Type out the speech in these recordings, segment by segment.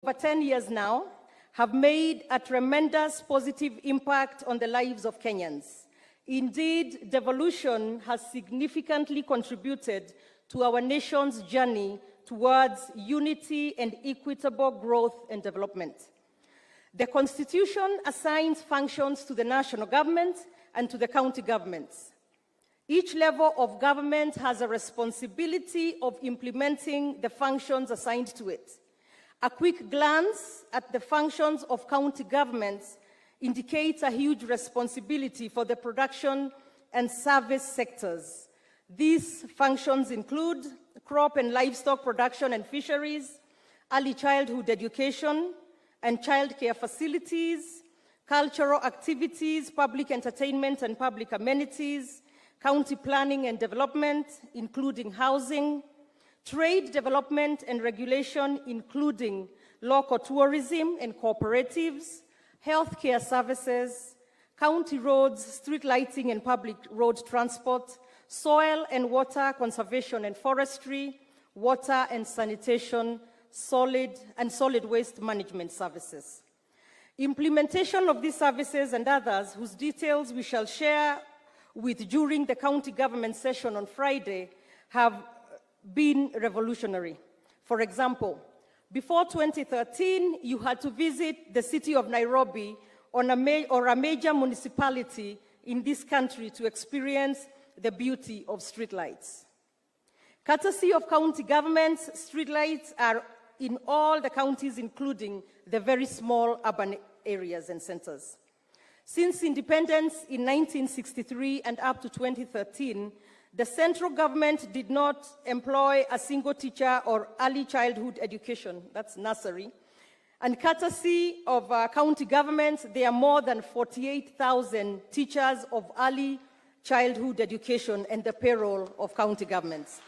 over 10 years now, have made a tremendous positive impact on the lives of Kenyans. Indeed, Devolution has significantly contributed to our nation's journey towards unity and equitable growth and development. The Constitution assigns functions to the national government and to the county governments. Each level of government has a responsibility of implementing the functions assigned to it. A quick glance at the functions of county governments indicates a huge responsibility for the production and service sectors. These functions include crop and livestock production and fisheries, early childhood education and childcare facilities, cultural activities, public entertainment and public amenities, county planning and development, including housing, trade development and regulation, including local tourism and cooperatives, healthcare services, county roads, street lighting and public road transport, soil and water conservation and forestry, water and sanitation, solid waste management services. Implementation of these services and others, whose details we shall share with during the county government session on Friday, have been revolutionary. For example, before 2013, you had to visit the city of Nairobi or a major municipality in this country to experience the beauty of streetlights. Courtesy of county governments, streetlights are in all the counties, including the very small urban areas and centers. Since independence in 1963 and up to 2013, the central government did not employ a single teacher or early childhood education, that's nursery. And courtesy of county governments, there are more than 48,000 teachers of early childhood education and the payroll of county governments.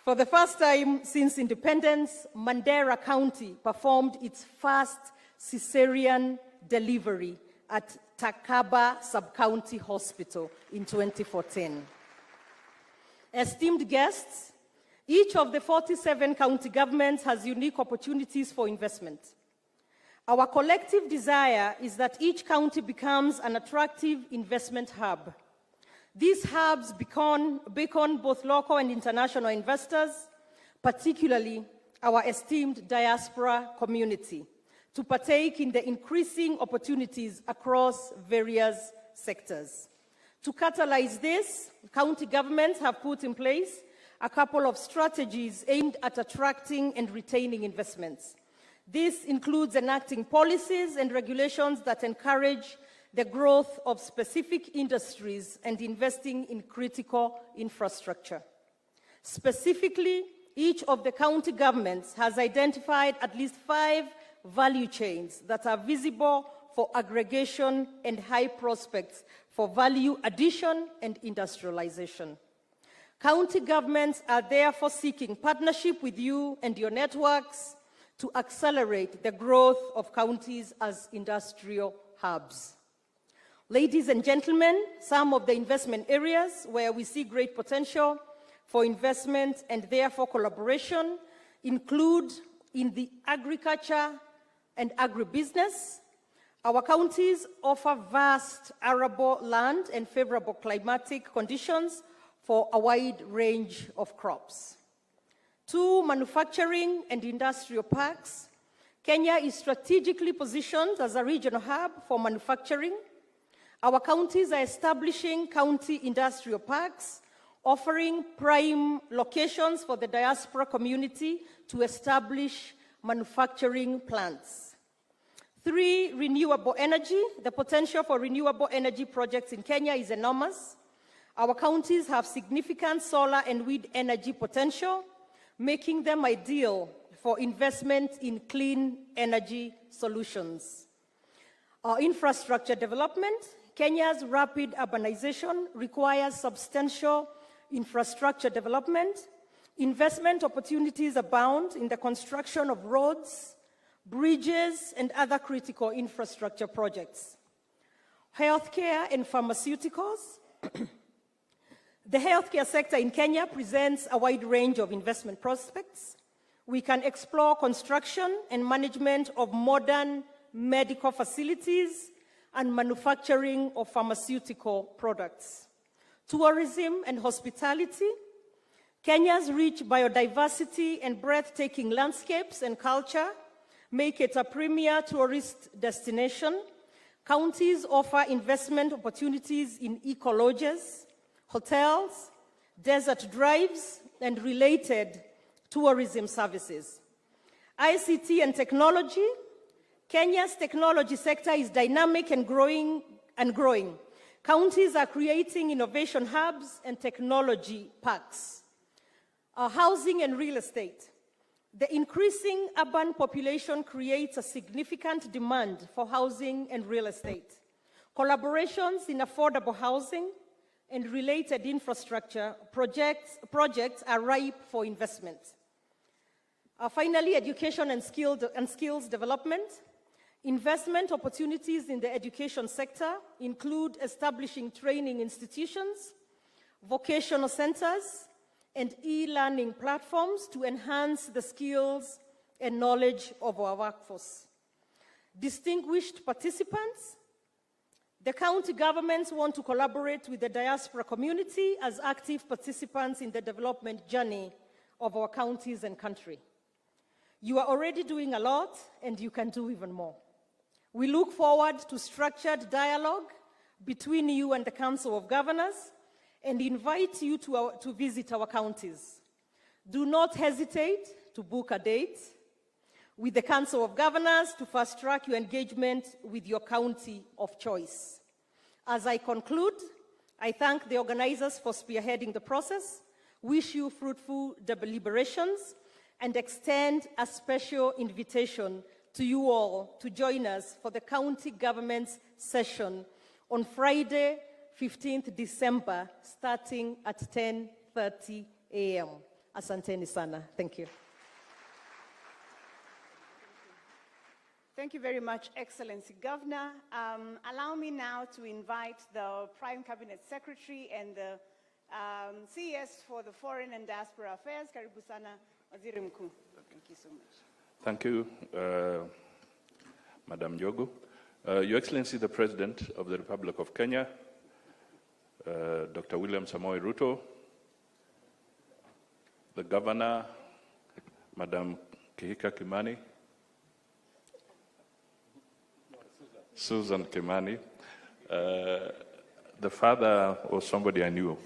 For the first time since independence, Mandera County performed its first cesarean delivery at Takaba Sub-County Hospital in 2014. Esteemed guests, each of the 47 county governments has unique opportunities for investment. Our collective desire is that each county becomes an attractive investment hub. These hubs beacon both local and international investors, particularly our esteemed diaspora community, to partake in the increasing opportunities across various sectors. To catalyze this, county governments have put in place a couple of strategies aimed at attracting and retaining investments. This includes enacting policies and regulations that encourage the growth of specific industries and investing in critical infrastructure. Specifically, each of the county governments has identified at least 5 value chains that are visible for aggregation and high prospects for value addition and industrialization. County governments are therefore seeking partnership with you and your networks to accelerate the growth of counties as industrial hubs. Ladies and gentlemen, some of the investment areas where we see great potential for investment and therefore collaboration include in the agriculture and agribusiness. Our counties offer vast arable land and favorable climatic conditions for a wide range of crops. 2, manufacturing and industrial parks. Kenya is strategically positioned as a regional hub for manufacturing. Our counties are establishing county industrial parks, offering prime locations for the diaspora community to establish manufacturing plants. 3, renewable energy. The potential for renewable energy projects in Kenya is enormous. Our counties have significant solar and wind energy potential, making them ideal for investment in clean energy solutions. Our infrastructure development. Kenya's rapid urbanization requires substantial infrastructure development. Investment opportunities abound in the construction of roads, bridges, and other critical infrastructure projects. Healthcare and pharmaceuticals. The healthcare sector in Kenya presents a wide range of investment prospects. We can explore construction and management of modern medical facilities and manufacturing of pharmaceutical products. Tourism and hospitality. Kenya's rich biodiversity and breathtaking landscapes and culture make it a premier tourist destination. Counties offer investment opportunities in eco-lodges, hotels, desert drives, and related tourism services. ICT and technology. Kenya's technology sector is dynamic and growing. Counties are creating innovation hubs and technology parks. Housing and real estate. The increasing urban population creates a significant demand for housing and real estate. Collaborations in affordable housing and related infrastructure projects are ripe for investment. Finally, education and skills development. Investment opportunities in the education sector include establishing training institutions, vocational centers, and e-learning platforms to enhance the skills and knowledge of our workforce. Distinguished participants, the county governments want to collaborate with the diaspora community as active participants in the development journey of our counties and country. You are already doing a lot, and you can do even more. We look forward to structured dialogue between you and the Council of Governors and invite you to visit our counties. Do not hesitate to book a date with the Council of Governors to fast-track your engagement with your county of choice. As I conclude, I thank the organizers for spearheading the process, wish you fruitful deliberations, and extend a special invitation to you all to join us for the county government's session on Friday, 15th December, starting at 10:30 a.m. Asanteni sana. Thank you. Thank you very much, Excellency Governor. Allow me now to invite the Prime Cabinet Secretary and the CS for the Foreign and Diaspora Affairs, Karibu sana, Waziri Mkuu. Thank you so much. Thank you, Madam Njogu. Your Excellency, the President of the Republic of Kenya, Dr. William Samoei Ruto, the Governor, Madam Kicc Kimani, Susan Kimani, the father was somebody I knew.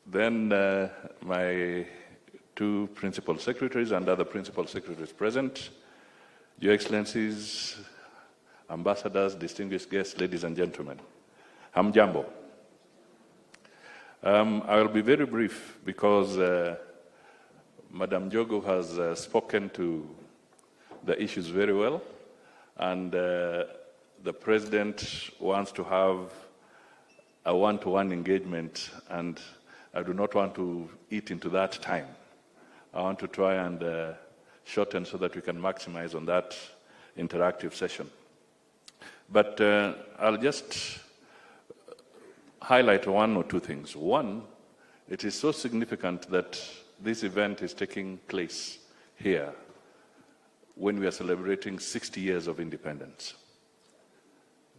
Then my two principal secretaries and other principal secretaries present, Your Excellencies, ambassadors, distinguished guests, ladies and gentlemen. Hamjambo. I will be very brief because Madam Njogu has spoken to the issues very well, and the President wants to have a one-to-one engagement, and I do not want to eat into that time. I want to try and shorten so that we can maximize on that interactive session. But I'll just highlight one or two things. One, it is so significant that this event is taking place here when we are celebrating 60 years of independence.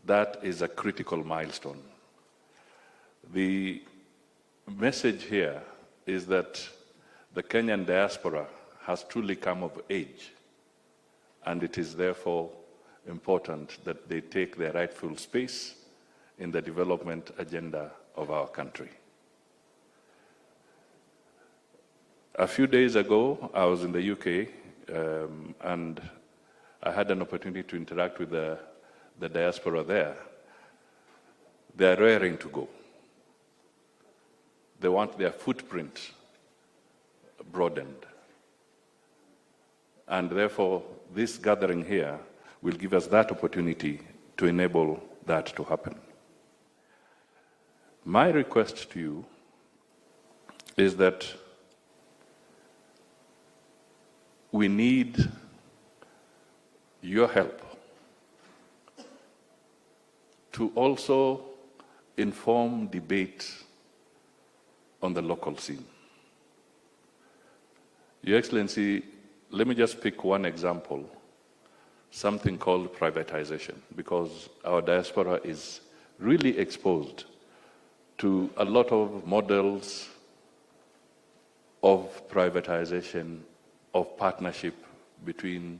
That is a critical milestone. The message here is that the Kenyan diaspora has truly come of age, and it is therefore important that they take their rightful space in the development agenda of our country. A few days ago, I was in the UK, and I had an opportunity to interact with the diaspora there. They're raring to go. They want their footprint broadened. And therefore, this gathering here will give us that opportunity to enable that to happen. My request to you is that we need your help to also inform debate on the local scene. Your Excellency, let me just pick one example, something called privatization, because our diaspora is really exposed to a lot of models of privatization, of partnership between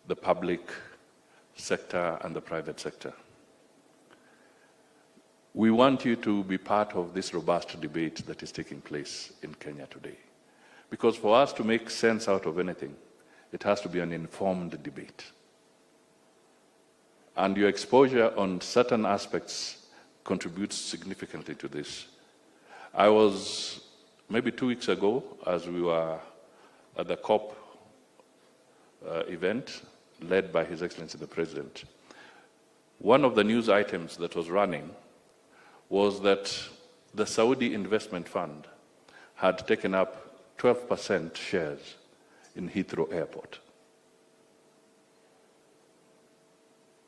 the public sector and the private sector. We want you to be part of this robust debate that is taking place in Kenya today. Because for us to make sense out of anything, it has to be an informed debate. And your exposure on certain aspects contributes significantly to this. I was, maybe 2 weeks ago, as we were at the COP event, led by His Excellency the President, one of the news items that was running was that the Saudi Investment Fund had taken up 12% shares in Heathrow Airport.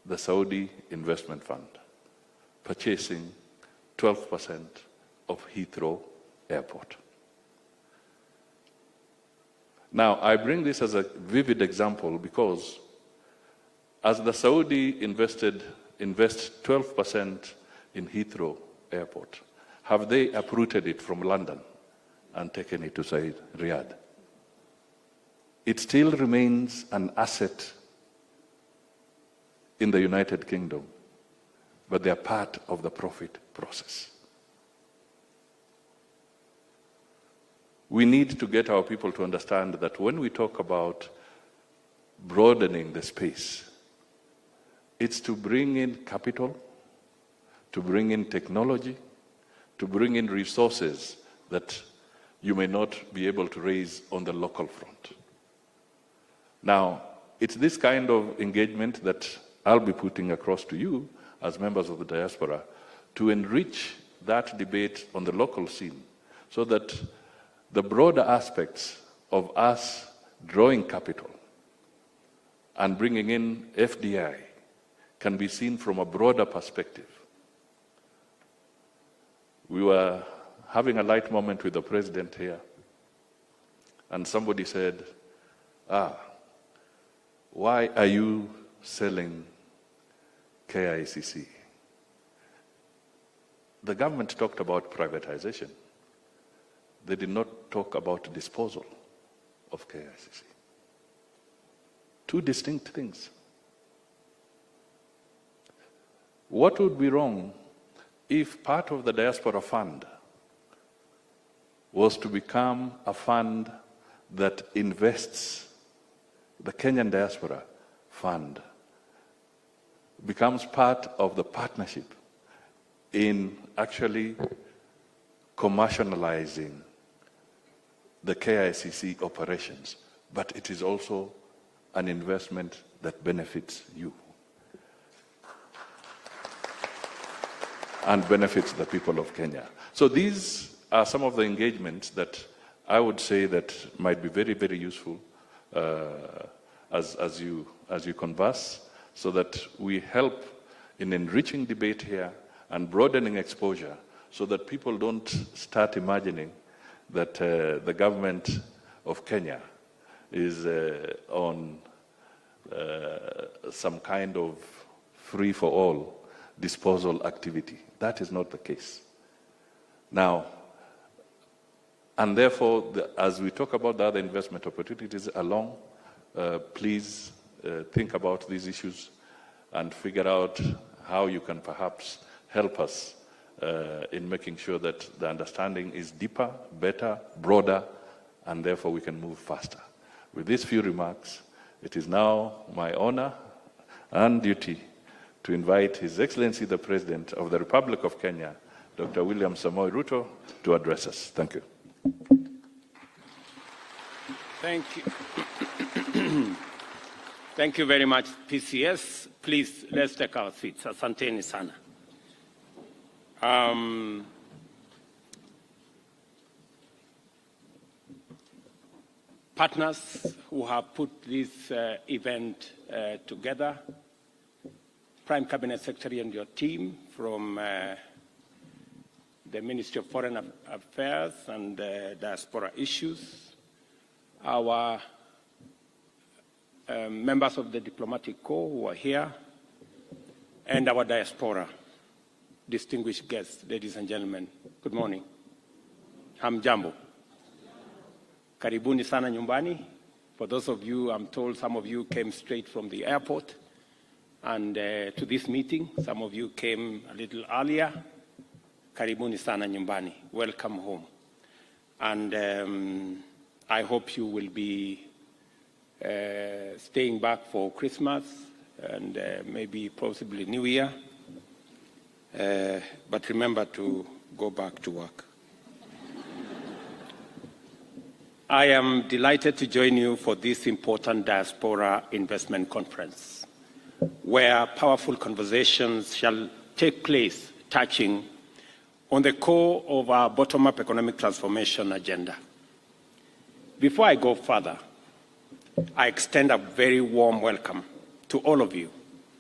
The Saudi Investment Fund purchasing 12% of Heathrow Airport. Now, I bring this as a vivid example because as the Saudi invest 12% in Heathrow Airport, have they uprooted it from London and taken it to Riyadh? It still remains an asset in the United Kingdom, but they are part of the profit process. We need to get our people to understand that when we talk about broadening the space, it's to bring in capital, to bring in technology, to bring in resources that you may not be able to raise on the local front. Now, it's this kind of engagement that I'll be putting across to you as members of the diaspora to enrich that debate on the local scene so that the broader aspects of us drawing capital and bringing in FDI can be seen from a broader perspective. We were having a light moment with the president here, and somebody said, why are you selling KICC? The government talked about privatization. They did not talk about disposal of KICC. Two distinct things. What would be wrong if part of the diaspora fund was to become a fund that invests, the Kenyan diaspora fund becomes part of the partnership in actually commercializing the KICC operations, but it is also an investment that benefits you and benefits the people of Kenya. So these are some of the engagements that I would say that might be very, very useful as you converse, so that we help in enriching debate here and broadening exposure so that people don't start imagining that the government of Kenya is on some kind of free-for-all disposal activity. That is not the case. Now, and therefore, as we talk about the other investment opportunities along, please think about these issues and figure out how you can perhaps help us in making sure that the understanding is deeper, better, broader, and therefore we can move faster. With these few remarks, it is now my honor and duty to invite His Excellency the President of the Republic of Kenya, Dr. William Samoei Ruto, to address us. Thank you. Thank you. Thank you very much, PCS. Please, let's take our seats. Asanteni sana. Partners who have put this event together, Prime Cabinet Secretary and your team from the Ministry of Foreign Affairs and Diaspora Issues, our members of the Diplomatic Corps who are here, and our diaspora, distinguished guests, ladies and gentlemen, good morning. Hamjambo. Karibuni sana nyumbani. For those of you, I'm told some of you came straight from the airport and to this meeting. Some of you came a little earlier. Karibuni sana nyumbani. Welcome home. And I hope you will be staying back for Christmas and maybe possibly New Year. But remember to go back to work. I am delighted to join you for this important Diaspora Investment Conference, where powerful conversations shall take place touching on the core of our bottom-up economic transformation agenda. Before I go further, I extend a very warm welcome to all of you,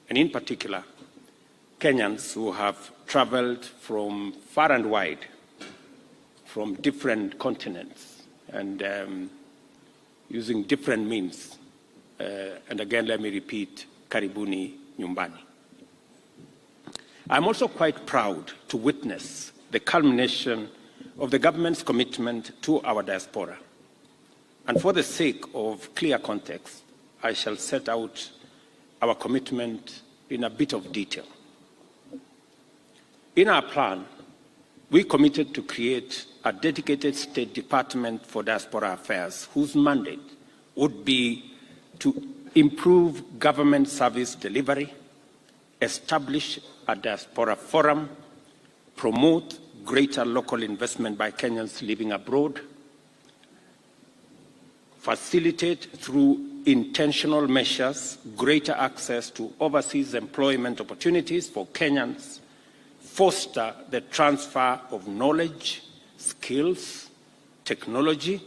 and in particular, Kenyans who have traveled from far and wide, from different continents, and using different means. And again, let me repeat, Karibuni Nyumbani. I'm also quite proud to witness the culmination of the government's commitment to our diaspora. And for the sake of clear context, I shall set out our commitment in a bit of detail. In our plan, we committed to create a dedicated State Department for Diaspora Affairs whose mandate would be to improve government service delivery, establish a diaspora forum, promote greater local investment by Kenyans living abroad, facilitate through intentional measures greater access to overseas employment opportunities for Kenyans, foster the transfer of knowledge, skills, technology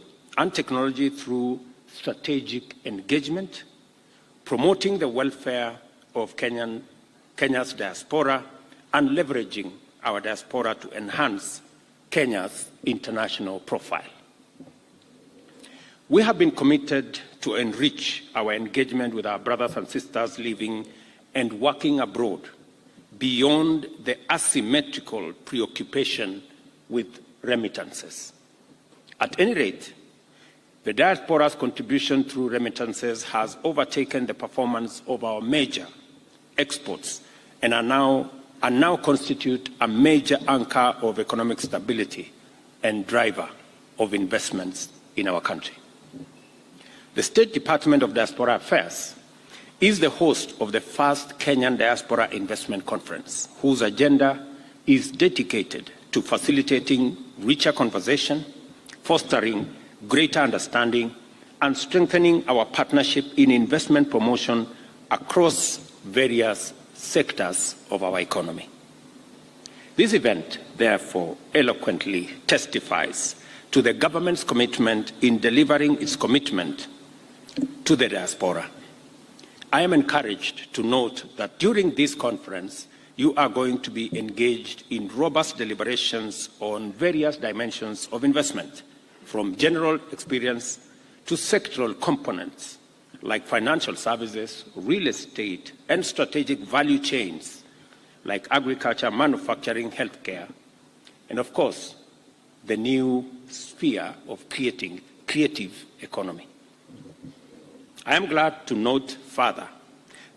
through strategic engagement, promoting the welfare of Kenya's diaspora, and leveraging our diaspora to enhance Kenya's international profile. We have been committed to enrich our engagement with our brothers and sisters living and working abroad beyond the asymmetrical preoccupation with remittances. At any rate, the diaspora's contribution through remittances has overtaken the performance of our major exports and are now constitute a major anchor of economic stability and driver of investments in our country. The State Department of Diaspora Affairs is the host of the first Kenyan Diaspora Investment Conference, whose agenda is dedicated to facilitating richer conversation, fostering greater understanding, and strengthening our partnership in investment promotion across various sectors of our economy. This event, therefore, eloquently testifies to the government's commitment in delivering its commitment to the diaspora. I am encouraged to note that during this conference, you are going to be engaged in robust deliberations on various dimensions of investment, from general experience to sectoral components like financial services, real estate, and strategic value chains like agriculture, manufacturing, healthcare, and of course, the new sphere of creative economy. I am glad to note further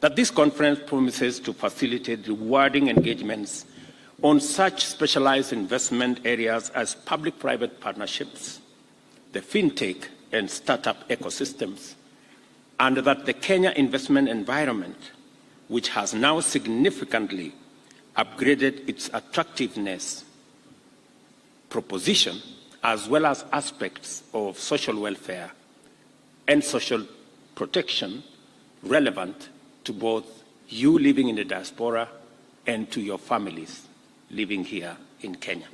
that this conference promises to facilitate rewarding engagements on such specialized investment areas as public-private partnerships, the fintech and startup ecosystems, and that the Kenya investment environment, which has now significantly upgraded its attractiveness proposition, as well as aspects of social welfare and social protection relevant to both you living in the diaspora and to your families living here in Kenya.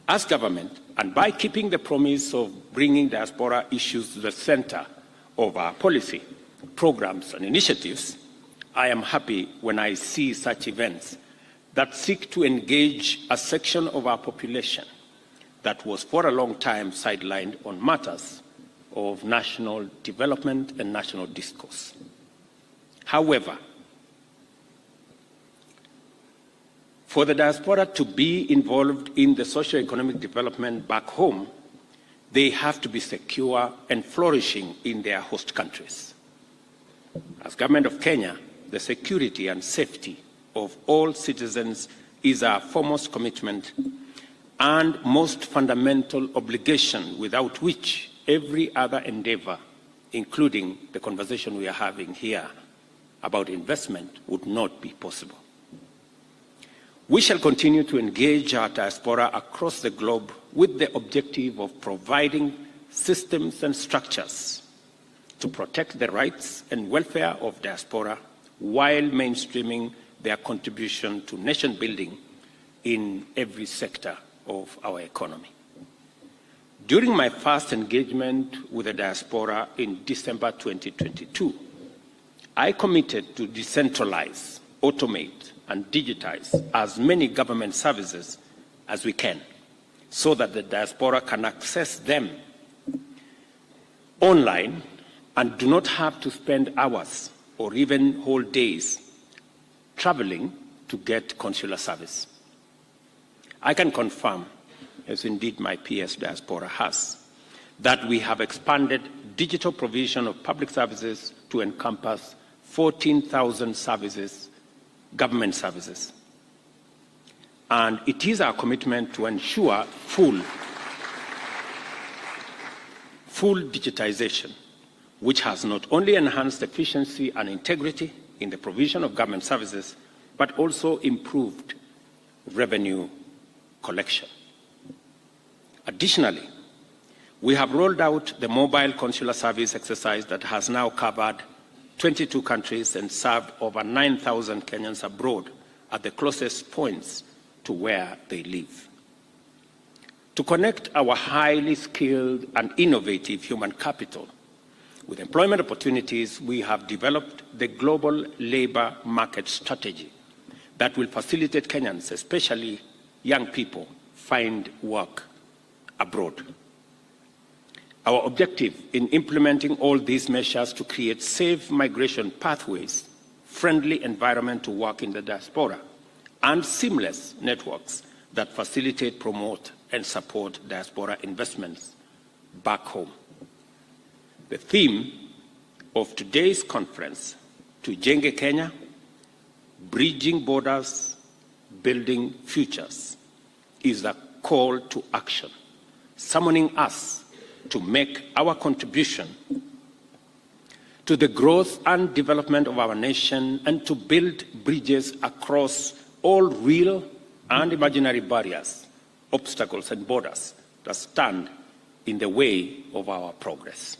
As government, and by keeping the promise of bringing diaspora issues to the center of our policy, programs, and initiatives, I am happy when I see such events that seek to engage a section of our population that was for a long time sidelined on matters of national development and national discourse. However, for the diaspora to be involved in the socio-economic development back home, they have to be secure and flourishing in their host countries. As Government of Kenya, the security and safety of all citizens is our foremost commitment and most fundamental obligation, without which every other endeavor, including the conversation we are having here about investment, would not be possible. We shall continue to engage our diaspora across the globe with the objective of providing systems and structures to protect the rights and welfare of diaspora while mainstreaming their contribution to nation building in every sector of our economy. During my first engagement with the diaspora in December 2022, I committed to decentralize, automate, and digitize as many government services as we can so that the diaspora can access them online and do not have to spend hours or even whole days traveling to get consular service. I can confirm, as indeed my PS diaspora has, that we have expanded digital provision of public services to encompass 14,000 services, government services. And it is our commitment to ensure full digitization, which has not only enhanced efficiency and integrity in the provision of government services, but also improved revenue collection. Additionally, we have rolled out the mobile consular service exercise that has now covered 22 countries and served over 9,000 Kenyans abroad at the closest points to where they live. To connect our highly skilled and innovative human capital with employment opportunities, we have developed the global labor market strategy that will facilitate Kenyans, especially young people, find work abroad. Our objective in implementing all these measures to create safe migration pathways, friendly environment to work in the diaspora, and seamless networks that facilitate, promote, and support diaspora investments back home. The theme of today's conference, Tujenge Kenya, Bridging Borders, Building Futures, is a call to action, summoning us to make our contribution to the growth and development of our nation and to build bridges across all real and imaginary barriers, obstacles, and borders that stand in the way of our progress.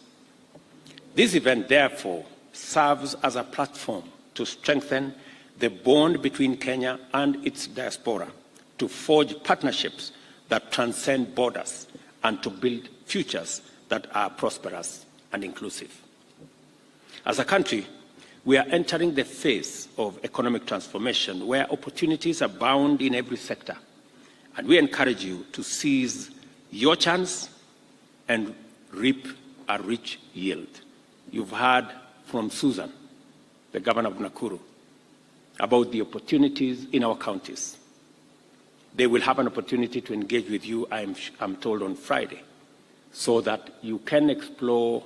This event, therefore, serves as a platform to strengthen the bond between Kenya and its diaspora, to forge partnerships that transcend borders, and to build futures that are prosperous and inclusive. As a country, we are entering the phase of economic transformation where opportunities abound in every sector, and we encourage you to seize your chance and reap a rich yield. You've heard from Susan, the governor of Nakuru, about the opportunities in our counties. They will have an opportunity to engage with you, I'm told, on Friday, so that you can explore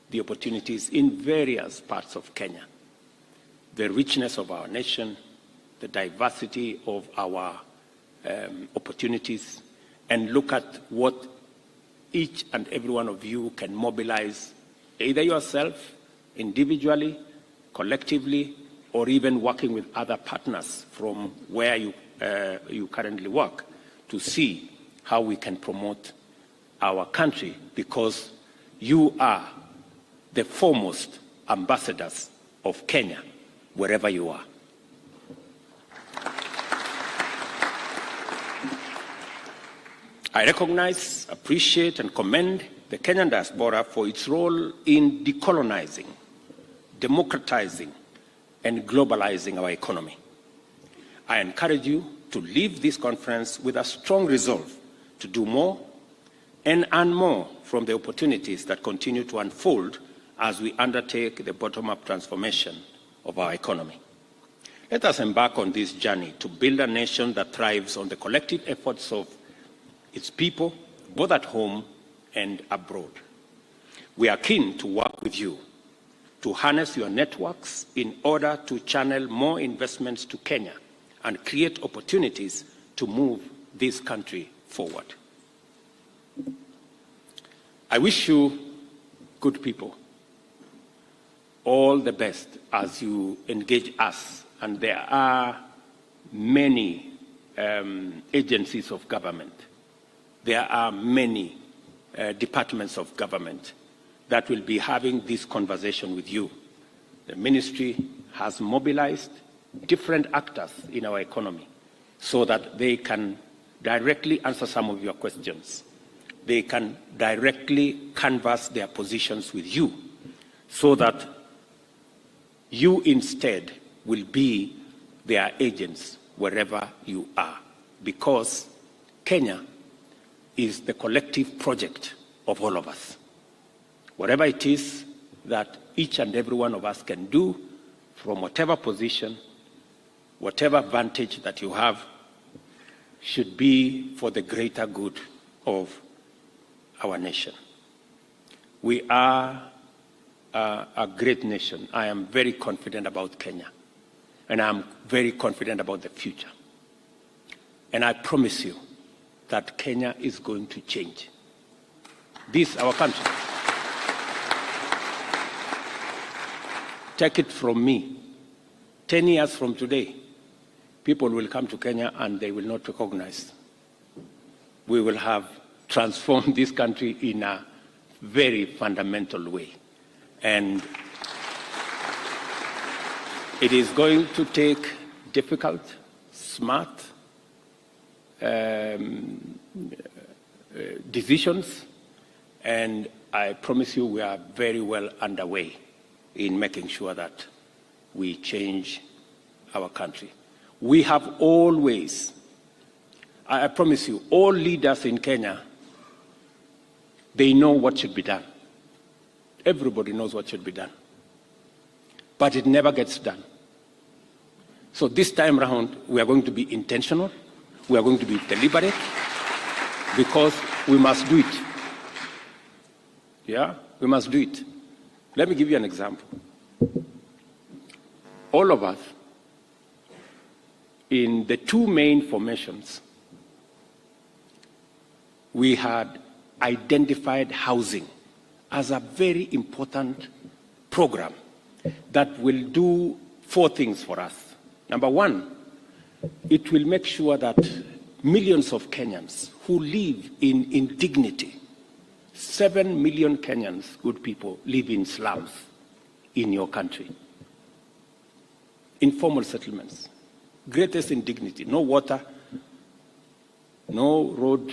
the opportunities in various parts of Kenya, the richness of our nation, the diversity of our opportunities, and look at what each and every one of you can mobilize, either yourself, individually, collectively, or even working with other partners from where you currently work, to see how we can promote our country, because you are the foremost ambassadors of Kenya, wherever you are. I recognize, appreciate, and commend the Kenyan diaspora for its role in decolonizing, democratizing, and globalizing our economy. I encourage you to leave this conference with a strong resolve to do more and earn more from the opportunities that continue to unfold as we undertake the bottom-up transformation of our economy. Let us embark on this journey to build a nation that thrives on the collective efforts of its people, both at home and abroad. We are keen to work with you to harness your networks in order to channel more investments to Kenya and create opportunities to move this country forward. I wish you, good people, all the best as you engage us. And there are many agencies of government. There are many departments of government that will be having this conversation with you. The ministry has mobilized different actors in our economy so that they can directly answer some of your questions. They can directly canvass their positions with you so that you instead will be their agents wherever you are, because Kenya is the collective project of all of us. Whatever it is that each and every one of us can do from whatever position, whatever vantage that you have, should be for the greater good of our nation. We are a great nation. I am very confident about Kenya, and I'm very confident about the future. And I promise you that Kenya is going to change. This, our country. Take it from me. 10 years from today, people will come to Kenya and they will not recognize. We will have transformed this country in a very fundamental way. And it is going to take difficult, smart decisions, and I promise you we are very well underway in making sure that we change our country. We have always, I promise you, all leaders in Kenya, they know what should be done. Everybody knows what should be done. But it never gets done. So this time around, we are going to be intentional. We are going to be deliberate, because we must do it. Yeah, we must do it. Let me give you an example. All of us, in the two main formations, we had identified housing as a very important program that will do 4 things for us. Number one, it will make sure that millions of Kenyans who live in indignity, 7 million Kenyans, good people, live in slums in your country. Informal settlements, greatest indignity, no water, no road,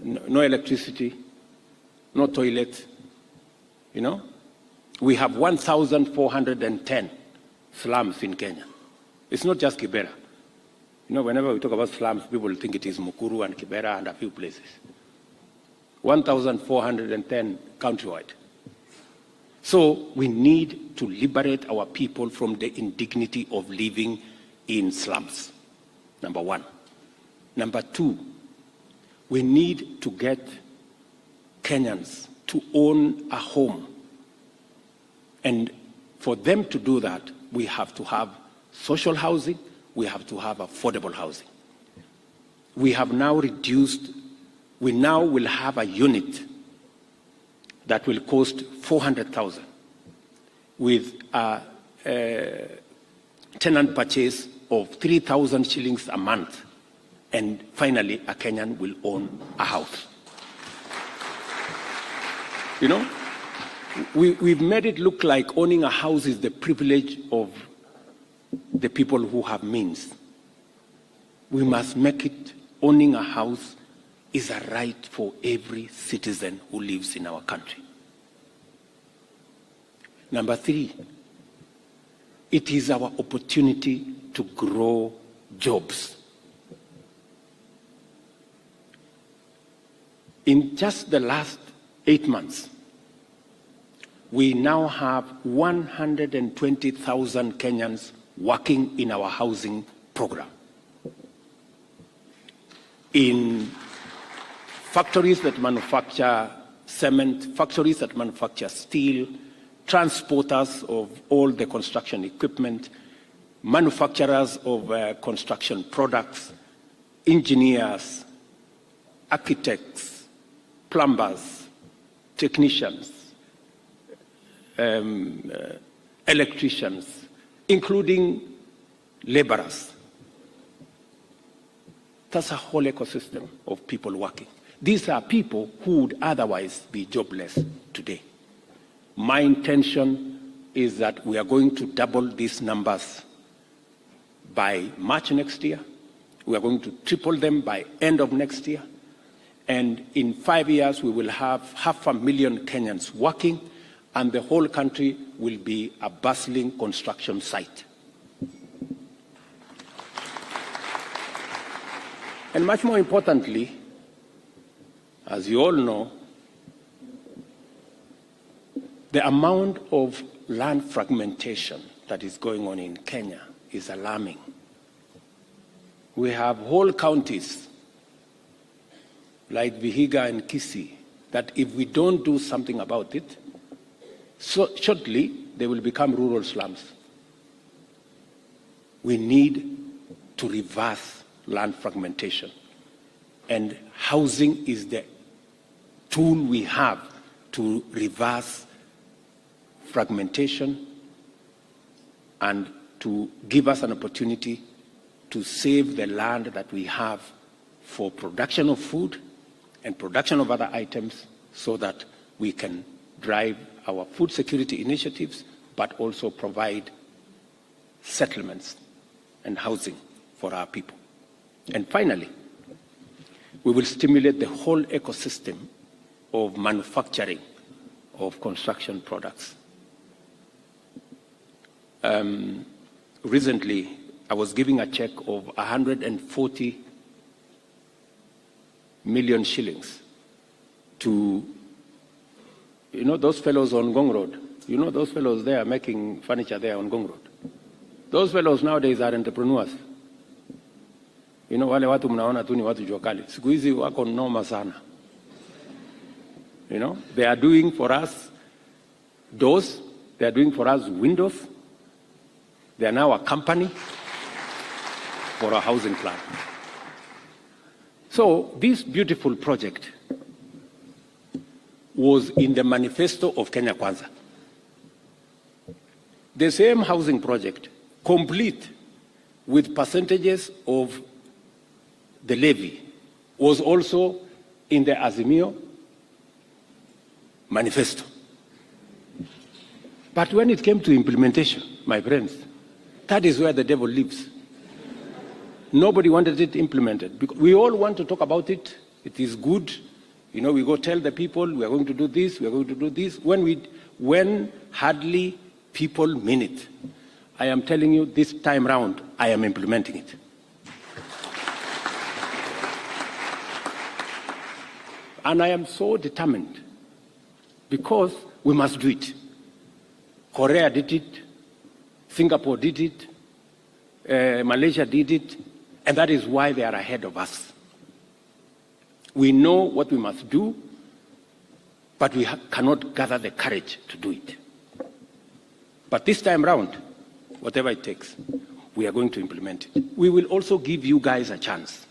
no electricity, no toilet, you know. We have 1,410 slums in Kenya. It's not just Kibera. You know, whenever we talk about slums, people think it is Mukuru and Kibera and a few places. 1,410 countrywide. So we need to liberate our people from the indignity of living in slums, number one. Number two, we need to get Kenyans to own a home. And for them to do that, we have to have social housing, we have to have affordable housing. We have now reduced, we now will have a unit that will cost 400,000 with a tenant purchase of 3,000 shillings a month. And finally, a Kenyan will own a house. You know, we've made it look like owning a house is the privilege of the people who have means. We must make it, owning a house is a right for every citizen who lives in our country. Number three, It is our opportunity to grow jobs. In just the last 8 months, we now have 120,000 Kenyans working in our housing program. In factories that manufacture cement, factories that manufacture steel, transporters of all the construction equipment, manufacturers of construction products, engineers, architects, plumbers, technicians, electricians, including laborers. That's a whole ecosystem of people working. These are people who would otherwise be jobless today. My intention is that we are going to double these numbers by March next year. We are going to triple them by end of next year. And in 5 years, we will have 500,000 Kenyans working, and the whole country will be a bustling construction site. And much more importantly, as you all know, the amount of land fragmentation that is going on in Kenya is alarming. We have whole counties like Vihiga and Kicc that if we don't do something about it, shortly they will become rural slums. We need to reverse land fragmentation, and housing is the tool we have to reverse fragmentation and to give us an opportunity to save the land that we have for production of food and production of other items so that we can drive our food security initiatives, but also provide settlements and housing for our people. And finally, we will stimulate the whole ecosystem of manufacturing of construction products. Recently, I was giving a check of 140 million shillings to, those fellows on Ngong Road. Those fellows there making furniture there on Ngong Road. Those fellows nowadays are entrepreneurs. Wale watu mnaona tu ni watu jua kali. Siku hizi wako noma sana. They are doing for us doors, they are doing for us windows. They are now a company for a housing plan. So this beautiful project was in the manifesto of Kenya Kwanza. The same housing project, complete with percentages of the levy, was also in the Azimio manifesto. But when it came to implementation, my friends, that is where the devil lives. Nobody wanted it implemented. Because we all want to talk about it. It is good. We go tell the people we are going to do this, we are going to do this. When hardly people mean it. I am telling you this time round, I am implementing it. And I am so determined because we must do it. Korea did it, Singapore did it, Malaysia did it, and that is why they are ahead of us. We know what we must do, but we cannot gather the courage to do it. But this time round, whatever it takes, we are going to implement it. We will also give you guys a chance.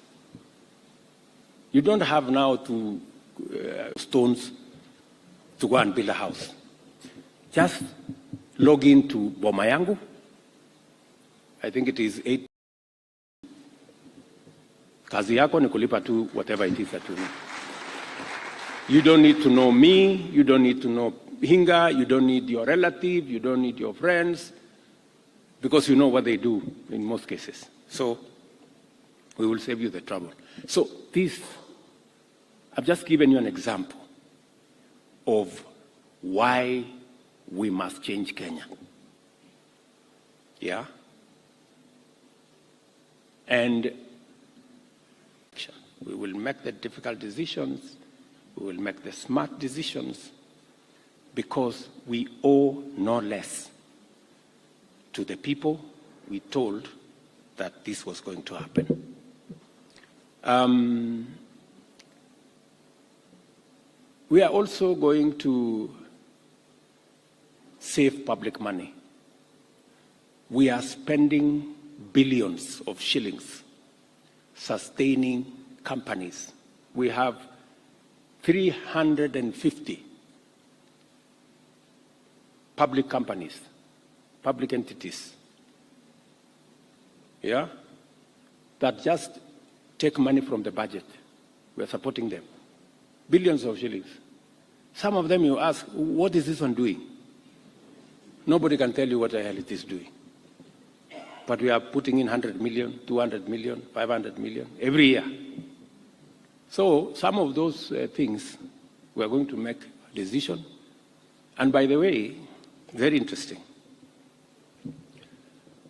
You don't have now to stones to go and build a house. Just log into Boma Yangu. I think it is 8. Kazi yako ni kulipa tu whatever it is that you need. You don't need to know me, you don't need to know Hinga, you don't need your relative, you don't need your friends, because you know what they do in most cases. So we will save you the trouble. So this, I've just given you an example of why we must change Kenya. Yeah? And we will make the difficult decisions, we will make the smart decisions, because we owe no less to the people we told that this was going to happen. We are also going to save public money. We are spending billions of shillings sustaining companies. We have 350 public companies, public entities, yeah, that just take money from the budget. We are supporting them. Billions of shillings. Some of them you ask, what is this one doing? Nobody can tell you what the hell it is doing. But we are putting in 100 million, 200 million, 500 million every year. So some of those things we are going to make a decision. And by the way, very interesting.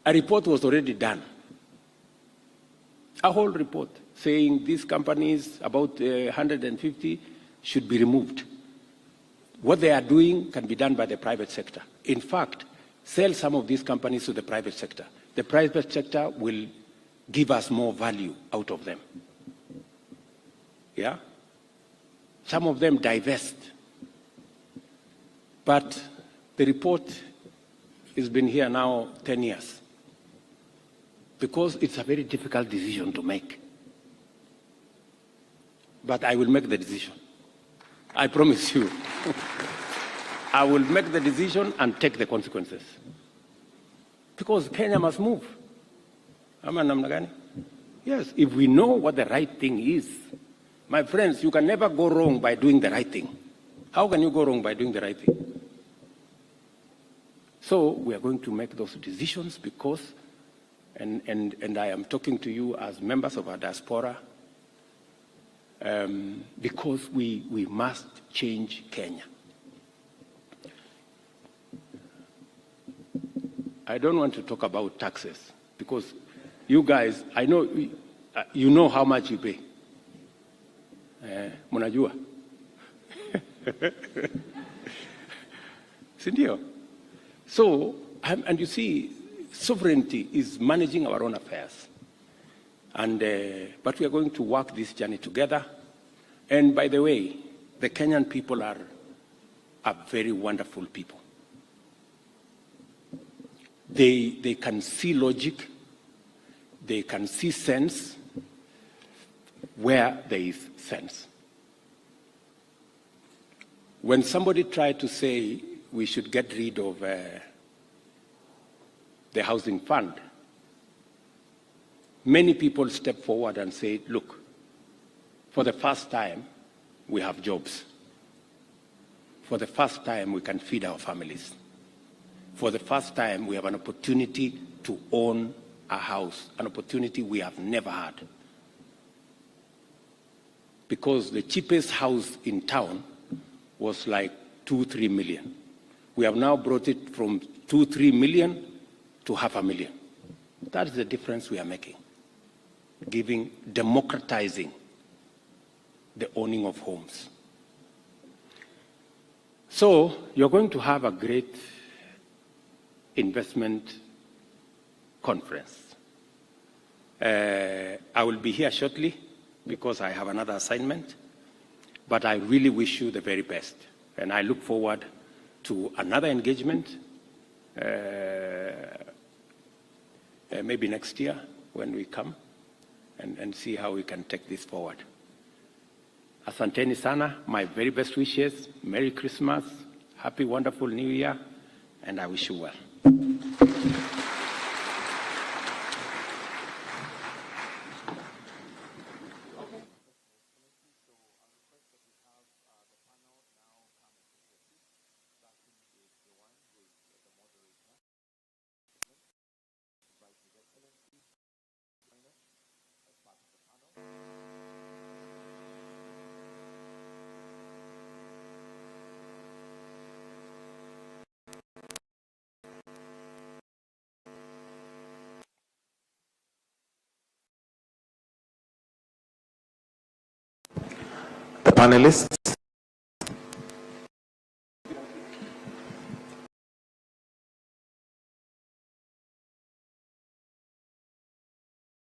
A report was already done. A whole report saying these companies, about 150, should be removed. What they are doing can be done by the private sector. In fact, sell some of these companies to the private sector. The private sector will give us more value out of them. Yeah? Some of them divest. But the report has been here now 10 years. Because it's a very difficult decision to make. But I will make the decision. I promise you. I will make the decision and take the consequences. Because Kenya must move. Yes, if we know what the right thing is. My friends, you can never go wrong by doing the right thing. How can you go wrong by doing the right thing? So we are going to make those decisions because, and I am talking to you as members of our diaspora, because we must change Kenya. I don't want to talk about taxes because you guys, I know, you know how much you pay. Munajua. Sindio? So, and you see, sovereignty is managing our own affairs. And, but we are going to work this journey together. And by the way, the Kenyan people are very wonderful people. They can see logic, they can see sense where there is sense. When somebody tried to say we should get rid of the housing fund, many people stepped forward and said, look, for the first time, we have jobs. For the first time, we can feed our families. For the first time, we have an opportunity to own a house, an opportunity we have never had. Because the cheapest house in town was like 2-3 million. We have now brought it from 2-3 million to 500,000. That is the difference we are making. Democratizing the owning of homes. So you're going to have a great investment conference. I will be here shortly because I have another assignment, but I really wish you the very best. And I look forward to another engagement, maybe next year when we come and see how we can take this forward. Asanteni sana, my very best wishes, Merry Christmas, Happy Wonderful New Year, and I wish you well. panelists.